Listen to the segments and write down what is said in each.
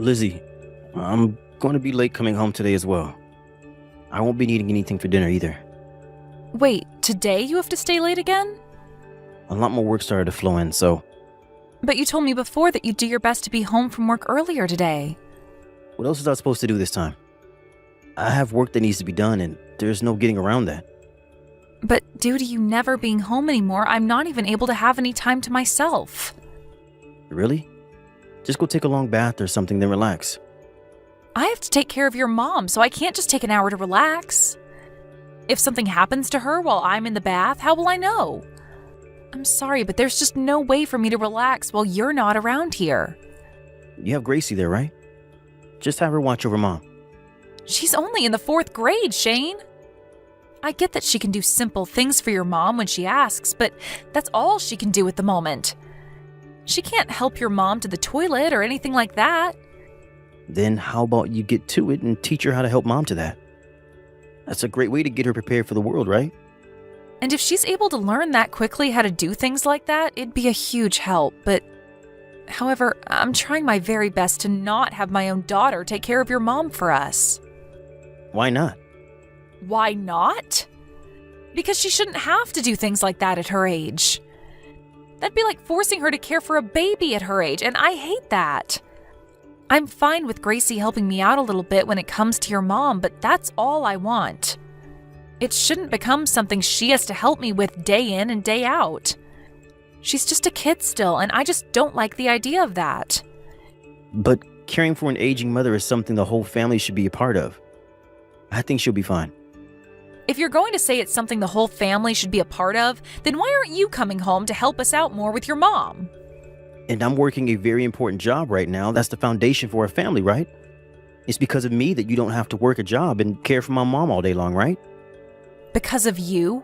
Lizzie, I'm going to be late coming home today as well. I won't be needing anything for dinner either. Wait, today you have to stay late again? A lot more work started to flow in, so But you told me before that you'd do your best to be home from work earlier today. what else was I supposed to do this time? I have work that needs to be done, and there's no getting around that. But due to you never being home anymore, I'm not even able to have any time to myself. Really? Just go take a long bath or something, then relax. I have to take care of your mom, so I can't just take an hour to relax. If something happens to her while I'm in the bath, how will I know? I'm sorry, but there's just no way for me to relax while you're not around here. You have Gracie there, right? Just have her watch over Mom. She's only in the 4th grade, Shane. I get that she can do simple things for your mom when she asks, but that's all she can do at the moment. She can't help your mom to the toilet or anything like that. Then how about you get to it and teach her how to help Mom to that? That's a great way to get her prepared for the world, right? And if she's able to learn that quickly how to do things like that, it'd be a huge help. But, however, I'm trying my very best to not have my own daughter take care of your mom for us. Why not? Why not? Because she shouldn't have to do things like that at her age. That'd be like forcing her to care for a baby at her age, and I hate that. I'm fine with Gracie helping me out a little bit when it comes to your mom, but that's all I want. It shouldn't become something she has to help me with day in and day out. She's just a kid still, and I just don't like the idea of that. But caring for an aging mother is something the whole family should be a part of. I think she'll be fine. If you're going to say it's something the whole family should be a part of, then why aren't you coming home to help us out more with your mom? And I'm working a very important job right now. That's the foundation for our family, right? It's because of me that you don't have to work a job and care for my mom all day long, right? Because of you?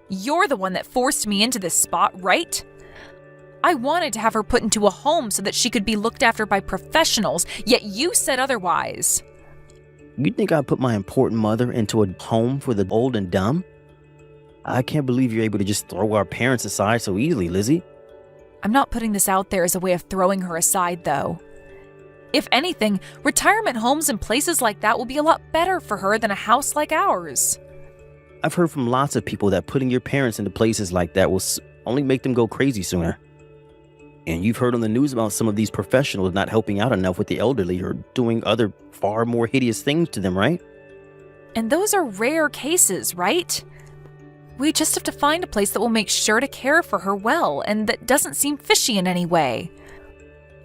You're the one that forced me into this spot, right? I wanted to have her put into a home so that she could be looked after by professionals, yet you said otherwise. You think I put my important mother into a home for the old and dumb? I can't believe you're able to just throw our parents aside so easily, Lizzie. I'm not putting this out there as a way of throwing her aside, though. If anything, retirement homes and places like that will be a lot better for her than a house like ours. I've heard from lots of people that putting your parents into places like that will only make them go crazy sooner. And you've heard on the news about some of these professionals not helping out enough with the elderly or doing other far more hideous things to them, right? And those are rare cases, right? We just have to find a place that will make sure to care for her well and that doesn't seem fishy in any way.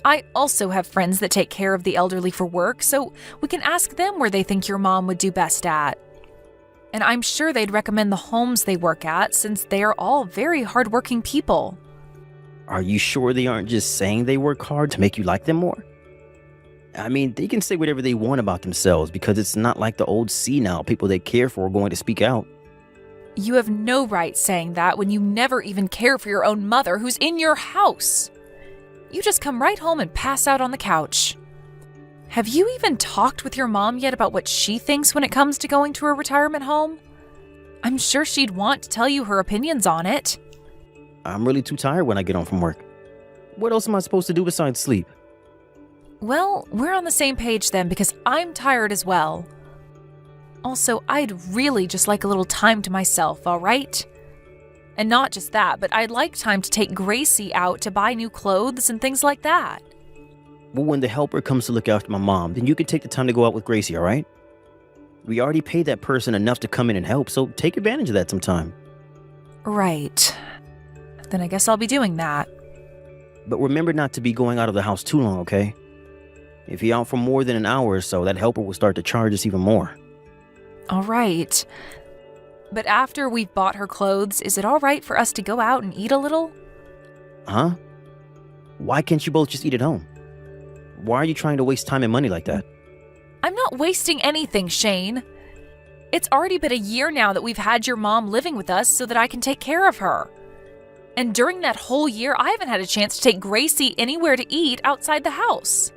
I also have friends that take care of the elderly for work, so we can ask them where they think your mom would do best at. And I'm sure they'd recommend the homes they work at since they are all very hardworking people. Are you sure they aren't just saying they work hard to make you like them more? I mean, they can say whatever they want about themselves because it's not like the old senile people they care for are going to speak out. You have no right saying that when you never even care for your own mother who's in your house. You just come right home and pass out on the couch. Have you even talked with your mom yet about what she thinks when it comes to going to a retirement home? I'm sure she'd want to tell you her opinions on it. I'm really too tired when I get home from work. What else am I supposed to do besides sleep? Well, we're on the same page then because I'm tired as well. Also, I'd really just like a little time to myself, all right? And not just that, but I'd like time to take Gracie out to buy new clothes and things like that. Well, when the helper comes to look after my mom, then you can take the time to go out with Gracie, all right? We already paid that person enough to come in and help, so take advantage of that sometime. Right. Then I guess I'll be doing that. But remember not to be going out of the house too long, okay? If you're out for more than an hour or so, that helper will start to charge us even more. All right. But after we've bought her clothes, is it all right for us to go out and eat a little? Huh? Why can't you both just eat at home? Why are you trying to waste time and money like that? I'm not wasting anything, Shane. It's already been a year now that we've had your mom living with us so that I can take care of her. And during that whole year, I haven't had a chance to take Gracie anywhere to eat outside the house.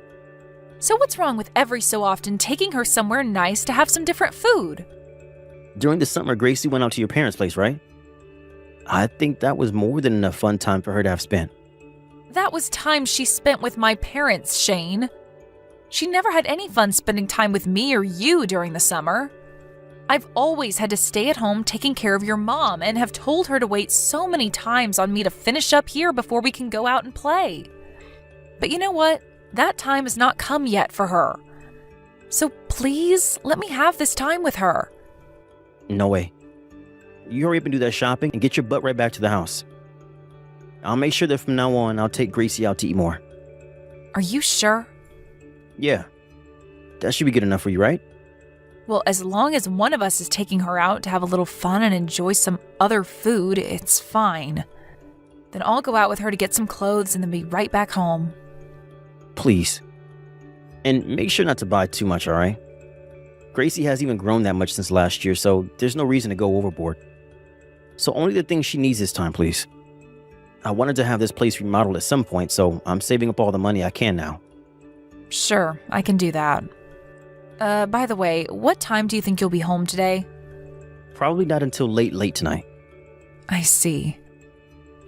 So what's wrong with every so often taking her somewhere nice to have some different food? During the summer, Gracie went out to your parents' place, right? I think that was more than enough fun time for her to have spent. That was time she spent with my parents, Shane. She never had any fun spending time with me or you during the summer. I've always had to stay at home taking care of your mom and have told her to wait so many times on me to finish up here before we can go out and play. But you know what? That time has not come yet for her. So please, let me have this time with her. No way. You hurry up and do that shopping and get your butt right back to the house. I'll make sure that from now on, I'll take Gracie out to eat more. Are you sure? Yeah. That should be good enough for you, right? Well, as long as one of us is taking her out to have a little fun and enjoy some other food, it's fine. Then I'll go out with her to get some clothes and then be right back home. Please. And make sure not to buy too much, all right? Gracie hasn't even grown that much since last year, so there's no reason to go overboard. So only the things she needs this time, please. I wanted to have this place remodeled at some point, so I'm saving up all the money I can now. Sure, I can do that. By the way, what time do you think you'll be home today? Probably not until late tonight. I see.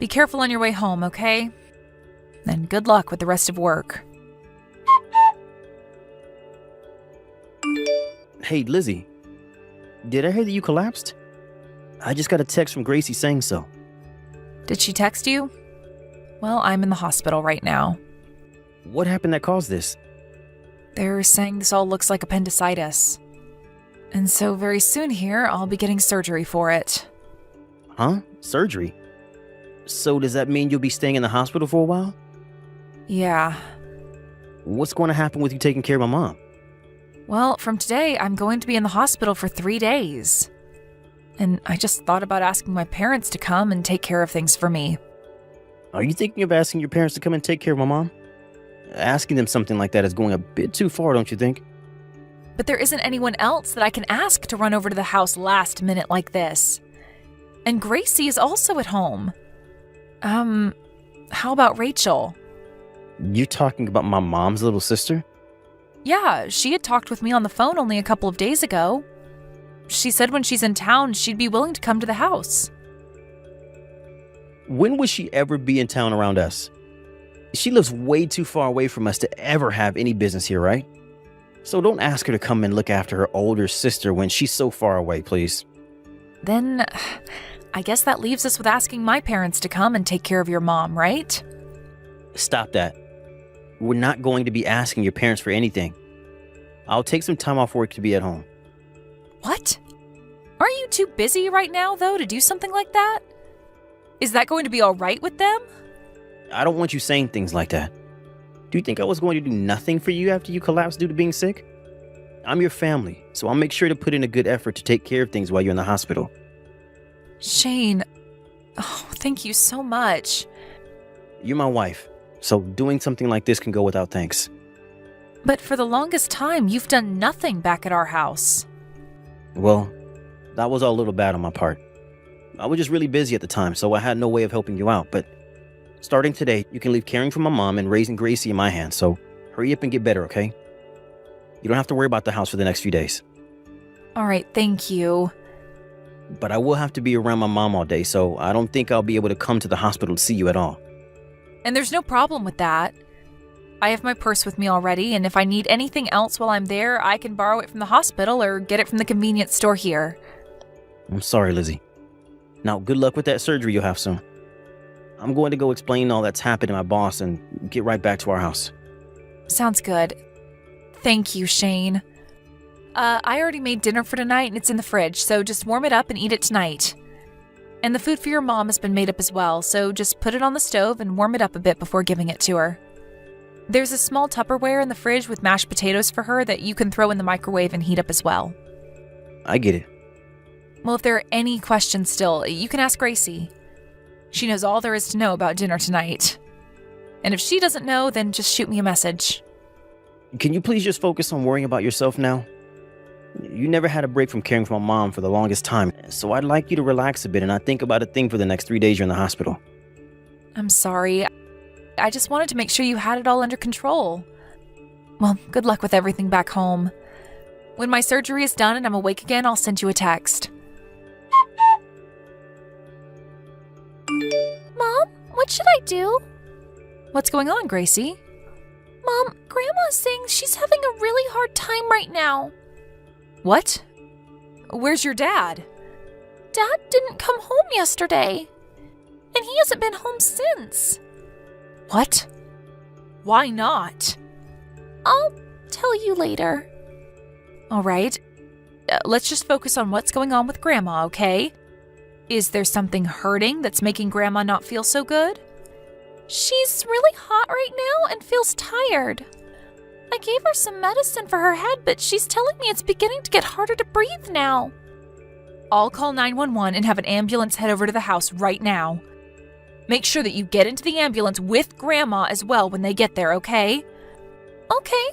Be careful on your way home, okay? And good luck with the rest of work. Hey, Lizzie. Did I hear that you collapsed? I just got a text from Gracie saying so. Did she text you? Well, I'm in the hospital right now. What happened that caused this? They're saying this all looks like appendicitis. And so very soon here, I'll be getting surgery for it. Huh? Surgery? So does that mean you'll be staying in the hospital for a while? Yeah. What's going to happen with you taking care of my mom? Well, from today, I'm going to be in the hospital for 3 days. And I just thought about asking my parents to come and take care of things for me. Are you thinking of asking your parents to come and take care of my mom? Asking them something like that is going a bit too far, don't you think? But there isn't anyone else that I can ask to run over to the house last minute like this. And Gracie is also at home. How about Rachel? You're talking about my mom's little sister? Yeah, she had talked with me on the phone only a couple of days ago. She said when she's in town, she'd be willing to come to the house. When would she ever be in town around us? She lives way too far away from us to ever have any business here, right? So don't ask her to come and look after her older sister when she's so far away, please. Then, I guess that leaves us with asking my parents to come and take care of your mom, right? Stop that. We're not going to be asking your parents for anything. I'll take some time off work to be at home. What? Aren't you too busy right now, though, to do something like that? Is that going to be all right with them? I don't want you saying things like that. Do you think I was going to do nothing for you after you collapsed due to being sick? I'm your family, so I'll make sure to put in a good effort to take care of things while you're in the hospital. Shane, thank you so much. You're my wife, so doing something like this can go without thanks. But for the longest time, you've done nothing back at our house. Well, that was all a little bad on my part. I was just really busy at the time, so I had no way of helping you out, but starting today, you can leave caring for my mom and raising Gracie in my hands, so hurry up and get better, okay? You don't have to worry about the house for the next few days. All right, thank you. But I will have to be around my mom all day, so I don't think I'll be able to come to the hospital to see you at all. And there's no problem with that. I have my purse with me already, and if I need anything else while I'm there, I can borrow it from the hospital or get it from the convenience store here. I'm sorry, Lizzie. Now, good luck with that surgery you'll have soon. I'm going to go explain all that's happened to my boss and get right back to our house. Sounds good. Thank you, Shane. I already made dinner for tonight and it's in the fridge, so just warm it up and eat it tonight. And the food for your mom has been made up as well, so just put it on the stove and warm it up a bit before giving it to her. There's a small Tupperware in the fridge with mashed potatoes for her that you can throw in the microwave and heat up as well. I get it. Well, if there are any questions still, you can ask Gracie. She knows all there is to know about dinner tonight. And if she doesn't know, then just shoot me a message. Can you please just focus on worrying about yourself now? You never had a break from caring for my mom for the longest time, so I'd like you to relax a bit and not think about a thing for the next 3 days you're in the hospital. I'm sorry. I just wanted to make sure you had it all under control. Well, good luck with everything back home. When my surgery is done and I'm awake again, I'll send you a text. Mom, what should I do? What's going on, Gracie? Mom, Grandma's saying she's having a really hard time right now. What? Where's your dad? Dad didn't come home yesterday, and he hasn't been home since. What? Why not? I'll tell you later. All right. Let's just focus on what's going on with Grandma, okay? Is there something hurting that's making Grandma not feel so good? She's really hot right now and feels tired. I gave her some medicine for her head, but she's telling me it's beginning to get harder to breathe now. I'll call 911 and have an ambulance head over to the house right now. Make sure that you get into the ambulance with Grandma as well when they get there, okay? Okay.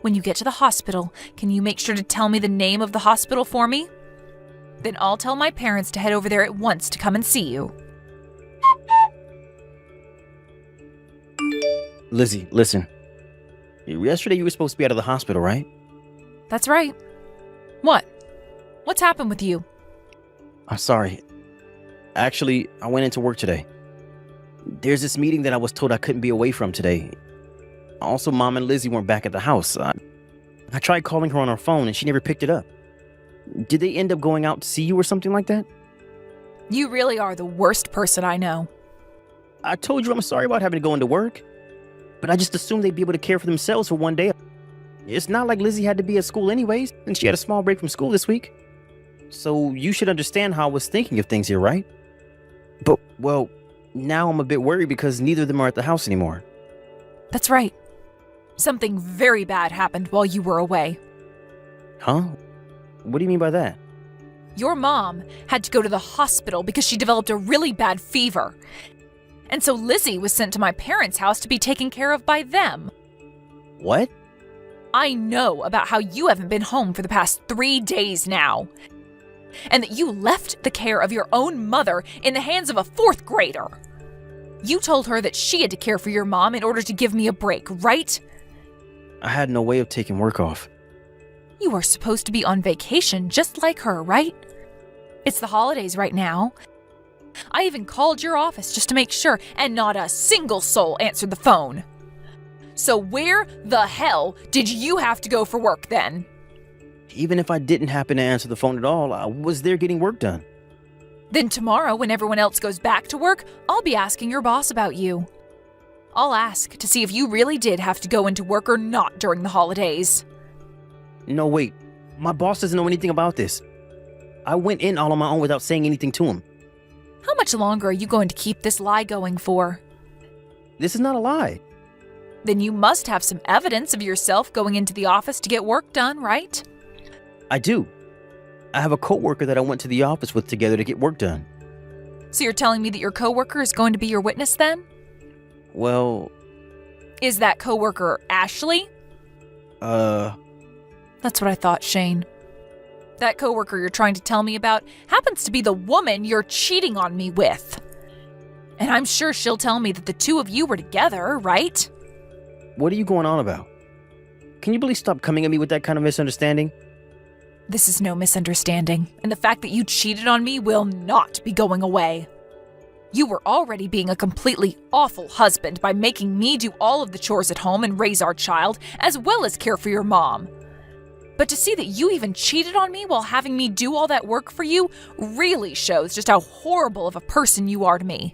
When you get to the hospital, can you make sure to tell me the name of the hospital for me? Then I'll tell my parents to head over there at once to come and see you. Lizzie, listen. Yesterday you were supposed to be out of the hospital, right? That's right. What? What's happened with you? I'm sorry. Actually, I went into work today. There's this meeting that I was told I couldn't be away from today. Also, Mom and Lizzie weren't back at the house. I tried calling her on her phone and she never picked it up. Did they end up going out to see you or something like that? You really are the worst person I know. I told you I'm sorry about having to go into work. But I just assumed they'd be able to care for themselves for one day. It's not like Lizzie had to be at school anyways, and she had a small break from school this week. So you should understand how I was thinking of things here, right? But, well, now I'm a bit worried because neither of them are at the house anymore. That's right. Something very bad happened while you were away. Huh? What do you mean by that? Your mom had to go to the hospital because she developed a really bad fever. And so Lizzie was sent to my parents' house to be taken care of by them. What? I know about how you haven't been home for the past 3 days now. And that you left the care of your own mother in the hands of a 4th grader. You told her that she had to care for your mom in order to give me a break, right? I had no way of taking work off. You are supposed to be on vacation just like her, right? It's the holidays right now. I even called your office just to make sure, and not a single soul answered the phone. So where the hell did you have to go for work then? Even if I didn't happen to answer the phone at all, I was there getting work done. Then tomorrow, when everyone else goes back to work, I'll be asking your boss about you. I'll ask to see if you really did have to go into work or not during the holidays. No, wait. My boss doesn't know anything about this. I went in all on my own without saying anything to him. How much longer are you going to keep this lie going for? This is not a lie. Then you must have some evidence of yourself going into the office to get work done, right? I do. I have a coworker that I went to the office with together to get work done. So you're telling me that your coworker is going to be your witness then? Well... Is that coworker Ashley? That's what I thought, Shane. That coworker you're trying to tell me about happens to be the woman you're cheating on me with. And I'm sure she'll tell me that the two of you were together, right? What are you going on about? Can you please stop coming at me with that kind of misunderstanding? This is no misunderstanding, and the fact that you cheated on me will not be going away. You were already being a completely awful husband by making me do all of the chores at home and raise our child, as well as care for your mom. But to see that you even cheated on me while having me do all that work for you really shows just how horrible of a person you are to me.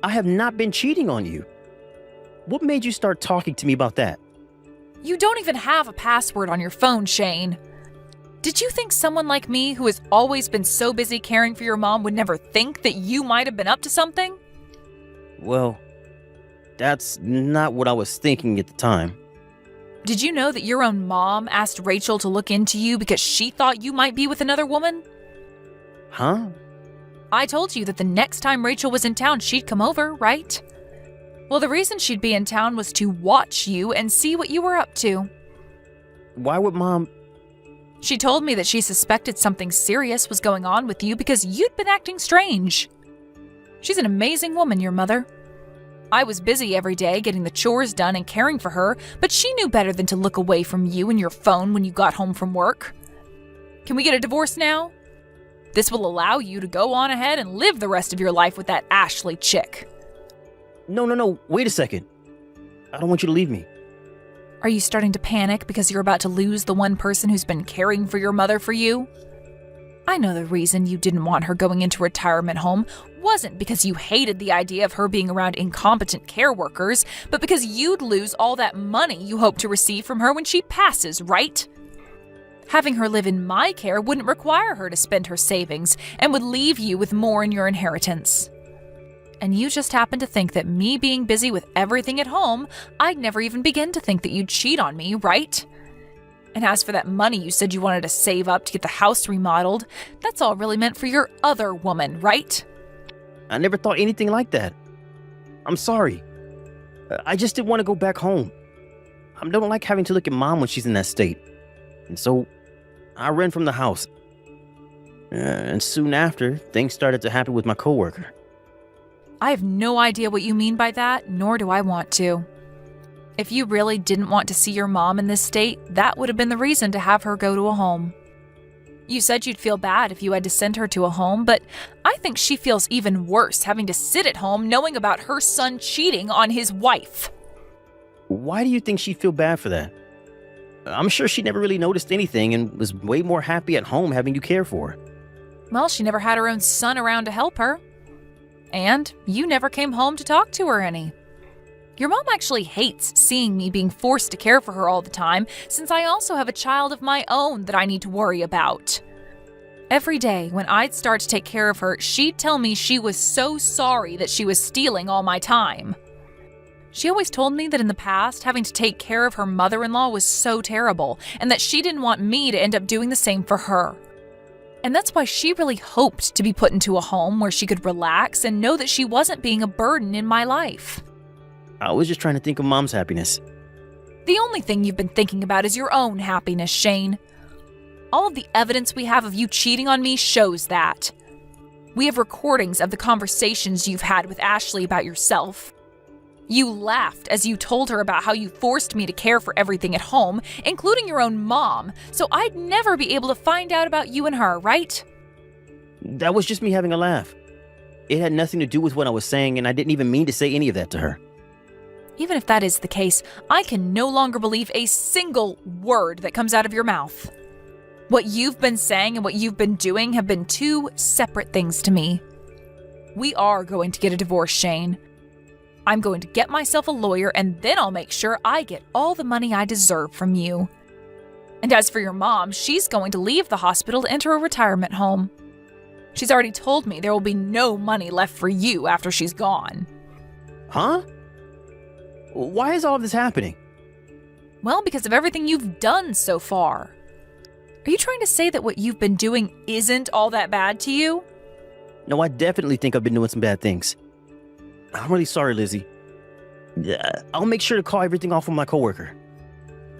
I have not been cheating on you. What made you start talking to me about that? You don't even have a password on your phone, Shane. Did you think someone like me, who has always been so busy caring for your mom, would never think that you might have been up to something? Well, that's not what I was thinking at the time. Did you know that your own mom asked Rachel to look into you because she thought you might be with another woman? Huh? I told you that the next time Rachel was in town, she'd come over, right? Well, the reason she'd be in town was to watch you and see what you were up to. Why would Mom... She told me that she suspected something serious was going on with you because you'd been acting strange. She's an amazing woman, your mother. I was busy every day getting the chores done and caring for her, but she knew better than to look away from you and your phone when you got home from work. Can we get a divorce now? This will allow you to go on ahead and live the rest of your life with that Ashley chick. No, wait a second. I don't want you to leave me. Are you starting to panic because you're about to lose the one person who's been caring for your mother for you? I know the reason you didn't want her going into retirement home wasn't because you hated the idea of her being around incompetent care workers, but because you'd lose all that money you hope to receive from her when she passes, right? Having her live in my care wouldn't require her to spend her savings and would leave you with more in your inheritance. And you just happen to think that me being busy with everything at home, I'd never even begin to think that you'd cheat on me, right? And as for that money you said you wanted to save up to get the house remodeled, that's all really meant for your other woman, right? I never thought anything like that. I'm sorry. I just didn't want to go back home. I don't like having to look at Mom when she's in that state. And so I ran from the house. And soon after, things started to happen with my coworker. I have no idea what you mean by that, nor do I want to. If you really didn't want to see your mom in this state, that would have been the reason to have her go to a home. You said you'd feel bad if you had to send her to a home, but I think she feels even worse having to sit at home knowing about her son cheating on his wife. Why do you think she'd feel bad for that? I'm sure she never really noticed anything and was way more happy at home having you care for her. Well, she never had her own son around to help her. And you never came home to talk to her any. Your mom actually hates seeing me being forced to care for her all the time, since I also have a child of my own that I need to worry about. Every day, when I'd start to take care of her, she'd tell me she was so sorry that she was stealing all my time. She always told me that in the past, having to take care of her mother-in-law was so terrible, and that she didn't want me to end up doing the same for her. And that's why she really hoped to be put into a home where she could relax and know that she wasn't being a burden in my life. I was just trying to think of Mom's happiness. The only thing you've been thinking about is your own happiness, Shane. All of the evidence we have of you cheating on me shows that. We have recordings of the conversations you've had with Ashley about yourself. You laughed as you told her about how you forced me to care for everything at home, including your own mom, so I'd never be able to find out about you and her, right? That was just me having a laugh. It had nothing to do with what I was saying, and I didn't even mean to say any of that to her. Even if that is the case, I can no longer believe a single word that comes out of your mouth. What you've been saying and what you've been doing have been two separate things to me. We are going to get a divorce, Shane. I'm going to get myself a lawyer, and then I'll make sure I get all the money I deserve from you. And as for your mom, she's going to leave the hospital to enter a retirement home. She's already told me there will be no money left for you after she's gone. Huh? Why is all of this happening? Well, because of everything you've done so far. Are you trying to say that what you've been doing isn't all that bad to you? No, I definitely think I've been doing some bad things. I'm really sorry, Lizzie. I'll make sure to call everything off with my coworker.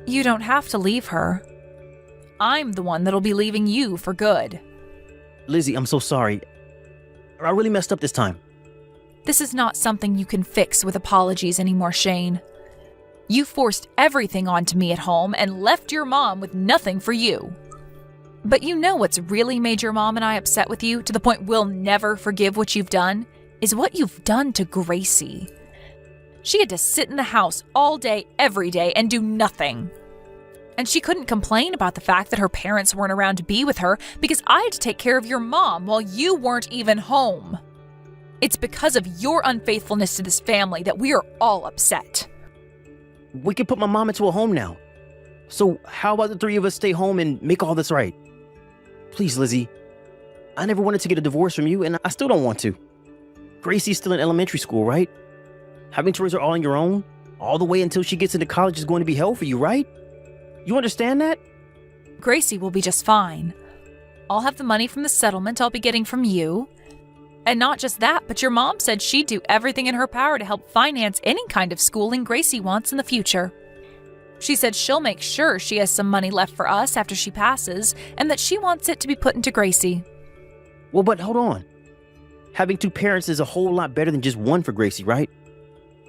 You don't have to leave her. I'm the one that'll be leaving you for good. Lizzie, I'm so sorry. I really messed up this time. This is not something you can fix with apologies anymore, Shane. You forced everything onto me at home and left your mom with nothing for you. But you know what's really made your mom and I upset with you to the point we'll never forgive what you've done? Is what you've done to Gracie. She had to sit in the house all day, every day, and do nothing. And she couldn't complain about the fact that her parents weren't around to be with her because I had to take care of your mom while you weren't even home. It's because of your unfaithfulness to this family that we are all upset. We can put my mom into a home now. So how about the three of us stay home and make all this right? Please, Lizzie. I never wanted to get a divorce from you, and I still don't want to. Gracie's still in elementary school, right? Having to raise her all on your own, all the way until she gets into college is going to be hell for you, right? You understand that? Gracie will be just fine. I'll have the money from the settlement I'll be getting from you. And not just that, but your mom said she'd do everything in her power to help finance any kind of schooling Gracie wants in the future. She said she'll make sure she has some money left for us after she passes, and that she wants it to be put into Gracie. Well, but hold on. Having two parents is a whole lot better than just one for Gracie, right?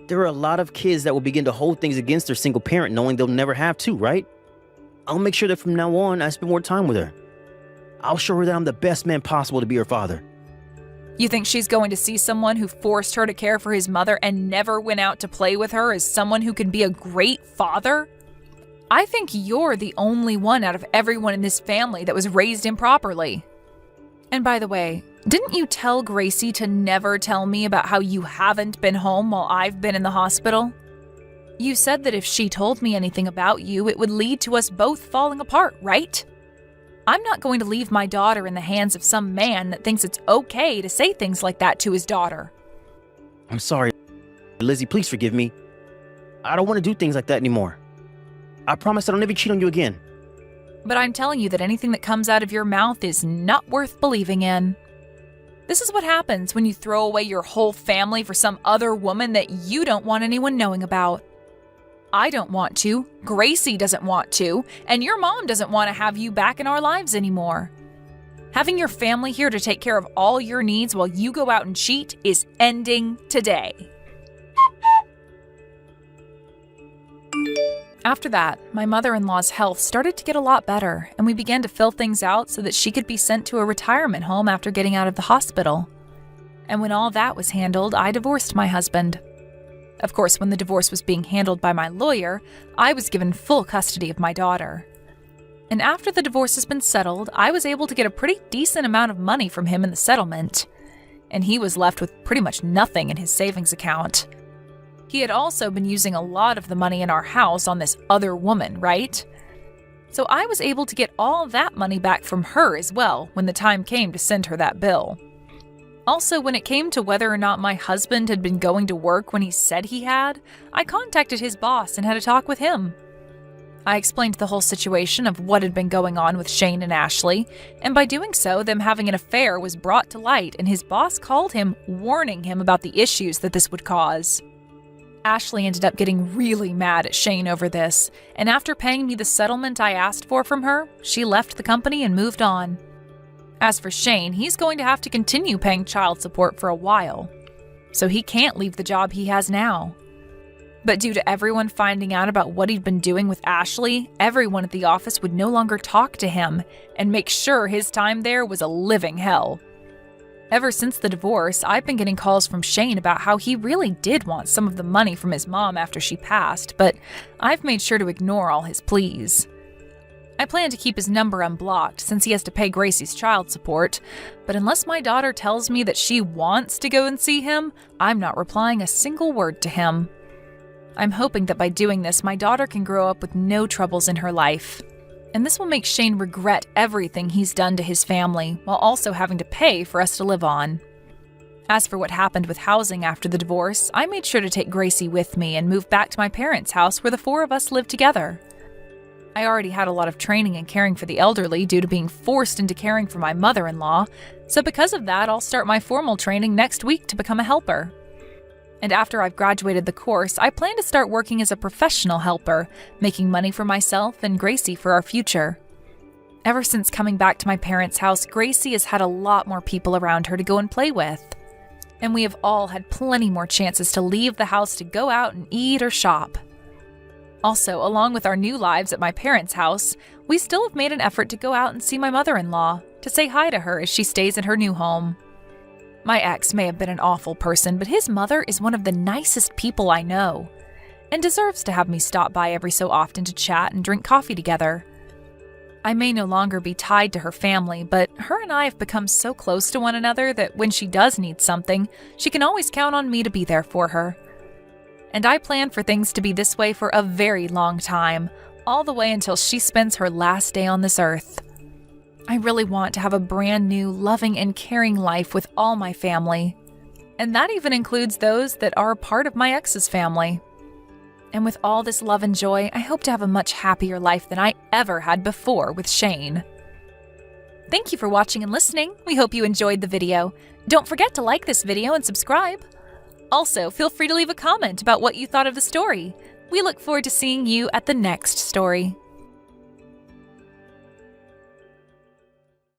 There are a lot of kids that will begin to hold things against their single parent knowing they'll never have two, right? I'll make sure that from now on I spend more time with her. I'll show her that I'm the best man possible to be her father. You think she's going to see someone who forced her to care for his mother and never went out to play with her as someone who can be a great father? I think you're the only one out of everyone in this family that was raised improperly. And by the way, didn't you tell Gracie to never tell me about how you haven't been home while I've been in the hospital? You said that if she told me anything about you, it would lead to us both falling apart, right? I'm not going to leave my daughter in the hands of some man that thinks it's okay to say things like that to his daughter. I'm sorry, Lizzie, please forgive me. I don't want to do things like that anymore. I promise I'll never cheat on you again. But I'm telling you that anything that comes out of your mouth is not worth believing in. This is what happens when you throw away your whole family for some other woman that you don't want anyone knowing about. I don't want to, Gracie doesn't want to, and your mom doesn't want to have you back in our lives anymore. Having your family here to take care of all your needs while you go out and cheat is ending today. After that, my mother-in-law's health started to get a lot better, and we began to fill things out so that she could be sent to a retirement home after getting out of the hospital. And when all that was handled, I divorced my husband. Of course, when the divorce was being handled by my lawyer, I was given full custody of my daughter. And after the divorce has been settled, I was able to get a pretty decent amount of money from him in the settlement. And he was left with pretty much nothing in his savings account. He had also been using a lot of the money in our house on this other woman, right? So I was able to get all that money back from her as well when the time came to send her that bill. Also, when it came to whether or not my husband had been going to work when he said he had, I contacted his boss and had a talk with him. I explained the whole situation of what had been going on with Shane and Ashley, and by doing so, them having an affair was brought to light, and his boss called him, warning him about the issues that this would cause. Ashley ended up getting really mad at Shane over this, and after paying me the settlement I asked for from her, she left the company and moved on. As for Shane, he's going to have to continue paying child support for a while, so he can't leave the job he has now. But due to everyone finding out about what he'd been doing with Ashley, everyone at the office would no longer talk to him and make sure his time there was a living hell. Ever since the divorce, I've been getting calls from Shane about how he really did want some of the money from his mom after she passed, but I've made sure to ignore all his pleas. I plan to keep his number unblocked since he has to pay Gracie's child support, but unless my daughter tells me that she wants to go and see him, I'm not replying a single word to him. I'm hoping that by doing this, my daughter can grow up with no troubles in her life. And this will make Shane regret everything he's done to his family, while also having to pay for us to live on. As for what happened with housing after the divorce, I made sure to take Gracie with me and move back to my parents' house where the four of us live together. I already had a lot of training in caring for the elderly due to being forced into caring for my mother-in-law, so because of that, I'll start my formal training next week to become a helper. And after I've graduated the course, I plan to start working as a professional helper, making money for myself and Gracie for our future. Ever since coming back to my parents' house, Gracie has had a lot more people around her to go and play with. And we have all had plenty more chances to leave the house to go out and eat or shop. Also, along with our new lives at my parents' house, we still have made an effort to go out and see my mother-in-law, to say hi to her as she stays in her new home. My ex may have been an awful person, but his mother is one of the nicest people I know, and deserves to have me stop by every so often to chat and drink coffee together. I may no longer be tied to her family, but her and I have become so close to one another that when she does need something, she can always count on me to be there for her. And I plan for things to be this way for a very long time, all the way until she spends her last day on this earth. I really want to have a brand new, loving and caring life with all my family. And that even includes those that are a part of my ex's family. And with all this love and joy, I hope to have a much happier life than I ever had before with Shane. Thank you for watching and listening. We hope you enjoyed the video. Don't forget to like this video and subscribe. Also, feel free to leave a comment about what you thought of the story. We look forward to seeing you at the next story.